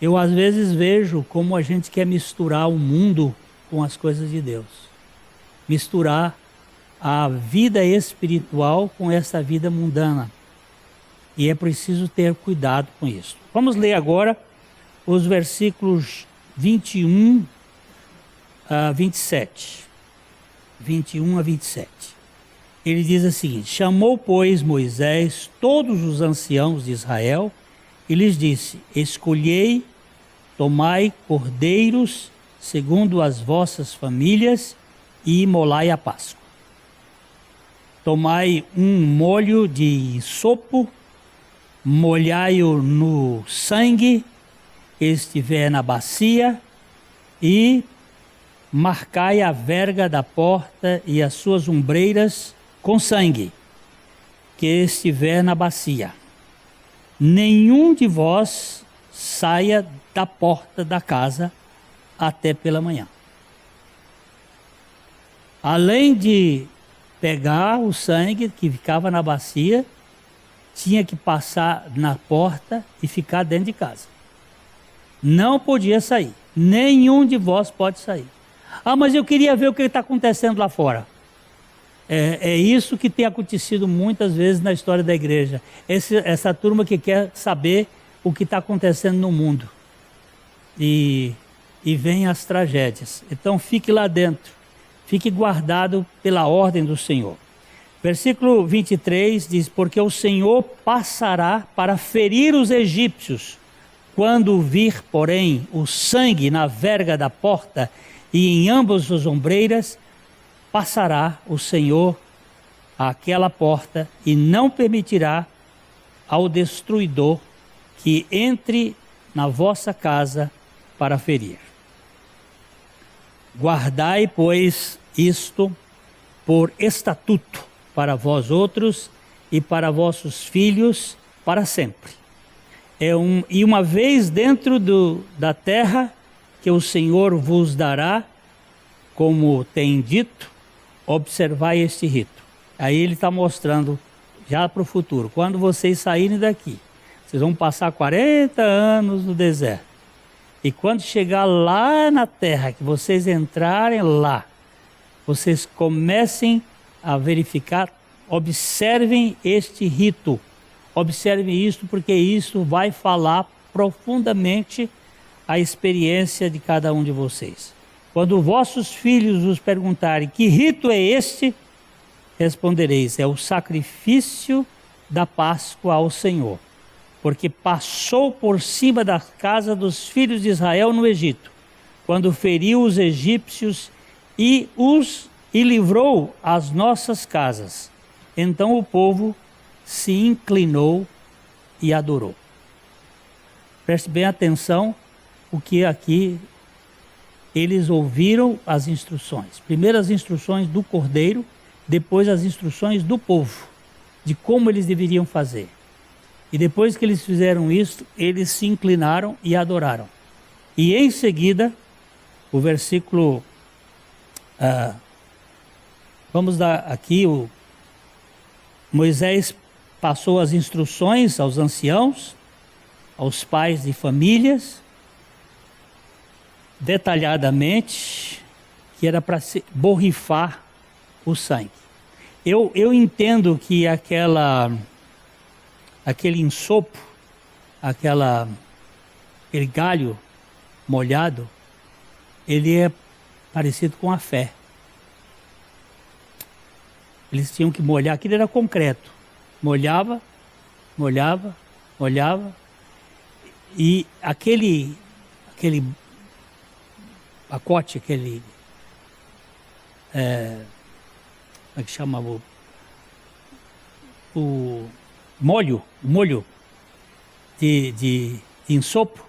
Speaker 1: Eu às vezes vejo como a gente quer misturar o mundo com as coisas de Deus. Misturar a vida espiritual com essa vida mundana. E é preciso ter cuidado com isso. Vamos ler agora os versículos 21 a 27. 21 a 27. Ele diz o seguinte: chamou, pois, Moisés todos os anciãos de Israel e lhes disse: escolhei, tomai cordeiros segundo as vossas famílias e imolai a Páscoa. Tomai um molho de sopo, molhai-o no sangue que estiver na bacia e marcai a verga da porta e as suas ombreiras com sangue que estiver na bacia. Nenhum de vós saia da porta da casa até pela manhã. Além de pegar o sangue que ficava na bacia, tinha que passar na porta e ficar dentro de casa. Não podia sair. Nenhum de vós pode sair. Ah, mas eu queria ver o que está acontecendo lá fora. É isso que tem acontecido muitas vezes na história da igreja. Essa turma que quer saber o que está acontecendo no mundo. E vem as tragédias. Então fique lá dentro. Fique guardado pela ordem do Senhor. Versículo 23 diz: porque o Senhor passará para ferir os egípcios. Quando vir, porém, o sangue na verga da porta e em ambas as ombreiras, passará o Senhor àquela porta e não permitirá ao destruidor que entre na vossa casa para ferir. Guardai, pois, isto por estatuto para vós outros e para vossos filhos para sempre. E uma vez dentro da terra que o Senhor vos dará, como tem dito, observai este rito. Aí ele está mostrando já para o futuro. Quando vocês saírem daqui, vocês vão passar 40 anos no deserto. E quando chegar lá na terra, que vocês entrarem lá, vocês comecem a verificar, observem este rito. Observem isso, porque isso vai falar profundamente a experiência de cada um de vocês. Quando vossos filhos vos perguntarem que rito é este, respondereis: é o sacrifício da Páscoa ao Senhor. Porque passou por cima da casa dos filhos de Israel no Egito, quando feriu os egípcios e livrou as nossas casas. Então o povo se inclinou e adorou. Preste bem atenção, porque aqui eles ouviram as instruções. Primeiro as instruções do cordeiro, depois as instruções do povo, de como eles deveriam fazer. E depois que eles fizeram isso, eles se inclinaram e adoraram. E em seguida, o versículo... vamos dar aqui, Moisés passou as instruções aos anciãos, aos pais de famílias, detalhadamente, que era para borrifar o sangue. Eu entendo que aquele ensopo, aquele galho molhado, ele é parecido com a fé. Eles tinham que molhar, aquilo era concreto. Molhava, e aquele pacote, como é que chama, o molho de ensopo,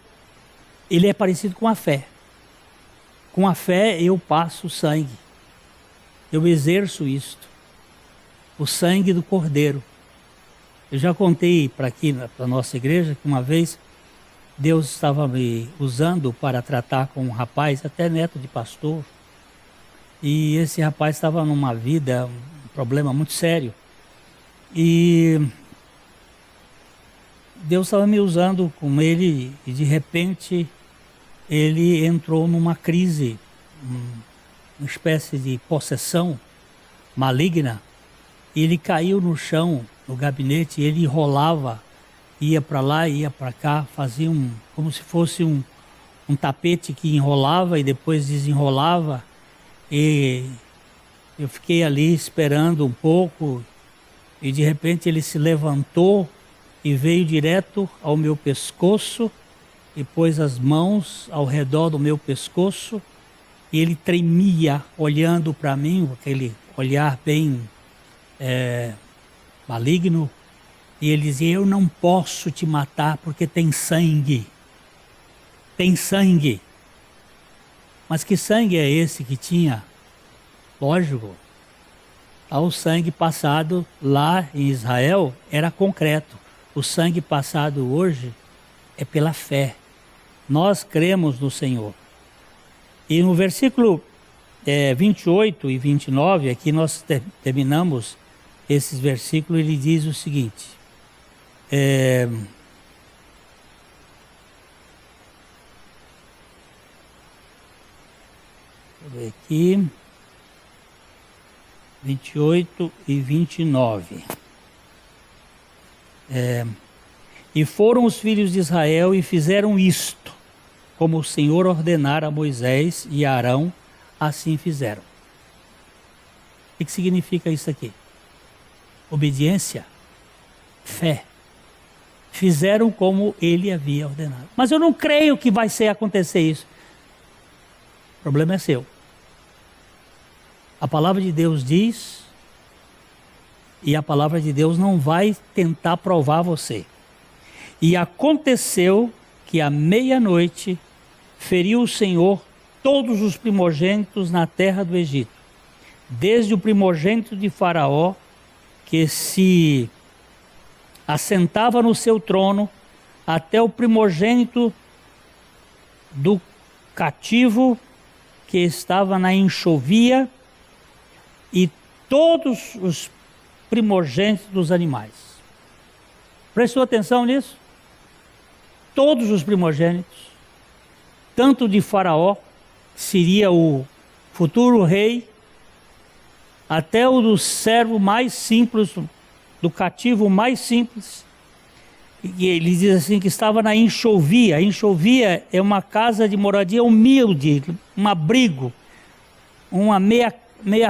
Speaker 1: ele é parecido com a fé. Com a fé eu passo o sangue, eu exerço isto, o sangue do Cordeiro. Eu já contei para a nossa igreja, que uma vez Deus estava me usando para tratar com um rapaz, até neto de pastor, e esse rapaz estava numa vida, um problema muito sério, e Deus estava me usando com ele, e de repente ele entrou numa crise, uma espécie de possessão maligna, e ele caiu no chão, no gabinete, e ele enrolava, ia para lá, ia para cá, fazia como se fosse um tapete que enrolava e depois desenrolava, e eu fiquei ali esperando um pouco, e de repente ele se levantou e veio direto ao meu pescoço, e pôs as mãos ao redor do meu pescoço, e ele tremia, olhando para mim, com aquele olhar bem maligno, e ele dizia: eu não posso te matar porque tem sangue. Tem sangue. Mas que sangue é esse que tinha? Lógico, o sangue passado lá em Israel era concreto. O sangue passado hoje é pela fé. Nós cremos no Senhor. E no versículo 28 e 29, aqui nós terminamos esses versículos, ele diz o seguinte: deixa eu ver aqui, 28 e 29. E foram os filhos de Israel e fizeram isto, como o Senhor ordenara a Moisés e a Arão, assim fizeram. O que significa isso aqui? Obediência, fé. Fizeram como ele havia ordenado. Mas eu não creio que vai acontecer isso. O problema é seu. A palavra de Deus diz, e a palavra de Deus não vai tentar provar você. E aconteceu que à meia-noite feriu o Senhor todos os primogênitos na terra do Egito, desde o primogênito de Faraó, que se assentava no seu trono, até o primogênito do cativo que estava na enxovia, e todos os primogênitos dos animais. Prestou atenção nisso? Todos os primogênitos, tanto de Faraó, que seria o futuro rei, até o do servo mais simples, do cativo mais simples. E ele diz assim que estava na enxovia. A enxovia é uma casa de moradia humilde, um abrigo, uma meia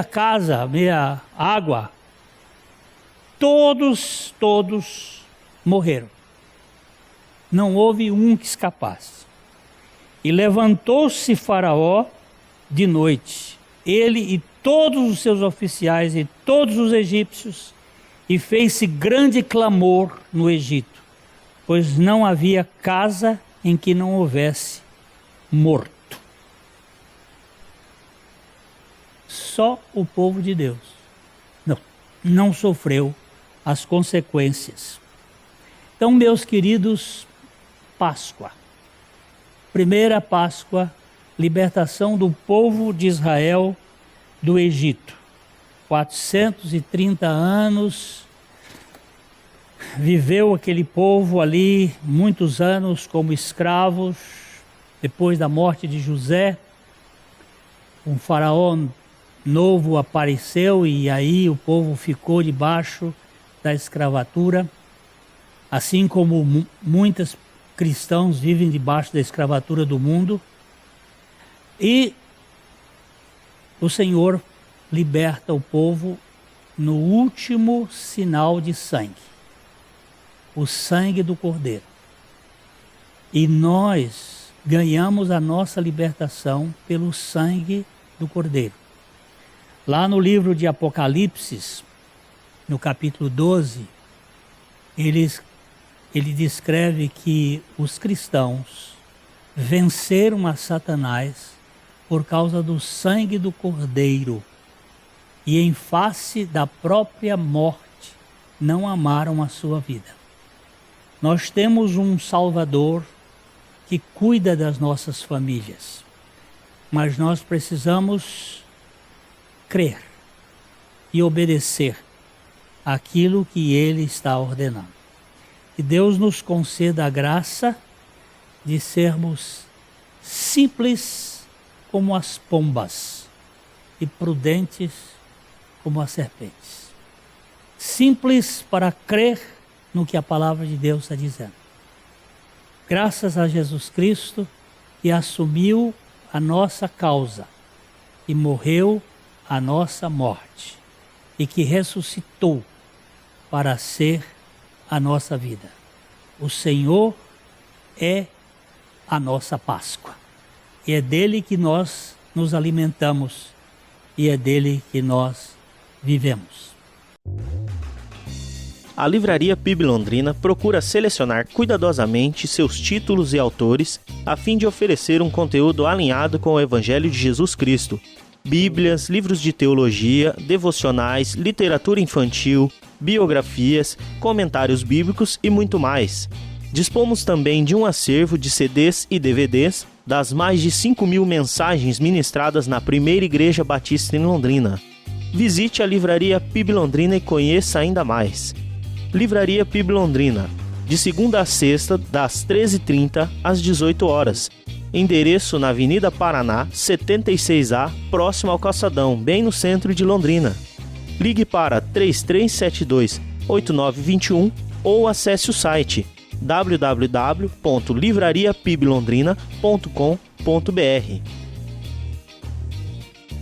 Speaker 1: casa, meia água. Todos morreram. Não houve um que escapasse. E levantou-se Faraó de noite, ele e todos os seus oficiais e todos os egípcios, E fez-se grande clamor no Egito, pois não havia casa em que não houvesse morto. Só o povo de Deus não sofreu as consequências. Então, meus queridos, Páscoa. Primeira Páscoa, libertação do povo de Israel do Egito. 430 anos, viveu aquele povo ali muitos anos como escravos. Depois da morte de José, um faraó novo apareceu e aí o povo ficou debaixo da escravatura, assim como muitos cristãos vivem debaixo da escravatura do mundo. E o Senhor liberta o povo no último sinal de sangue, o sangue do Cordeiro. E nós ganhamos a nossa libertação pelo sangue do Cordeiro. Lá no livro de Apocalipse, no capítulo 12, ele descreve que os cristãos venceram a Satanás por causa do sangue do Cordeiro e em face da própria morte não amaram a sua vida. Nós temos um Salvador que cuida das nossas famílias, mas nós precisamos crer e obedecer aquilo que Ele está ordenando. Que Deus nos conceda a graça de sermos simples como as pombas e prudentes como as serpentes. Simples para crer no que a palavra de Deus está dizendo. Graças a Jesus Cristo, que assumiu a nossa causa e morreu a nossa morte e que ressuscitou para ser a nossa vida. O Senhor é a nossa Páscoa. E é dele que nós nos alimentamos e é dele que nós vivemos.
Speaker 2: A Livraria PIB Londrina procura selecionar cuidadosamente seus títulos e autores a fim de oferecer um conteúdo alinhado com o Evangelho de Jesus Cristo. Bíblias, livros de teologia, devocionais, literatura infantil, biografias, comentários bíblicos e muito mais. Dispomos também de um acervo de CDs e DVDs das mais de 5.000 mensagens ministradas na Primeira Igreja Batista em Londrina. Visite a Livraria PIB Londrina e conheça ainda mais. Livraria PIB Londrina, de segunda a sexta, das 13h30 às 18 horas. Endereço na Avenida Paraná, 76A, próximo ao Calçadão, bem no centro de Londrina. Ligue para 3372-8921 ou acesse o site www.livrariapiblondrina.com.br.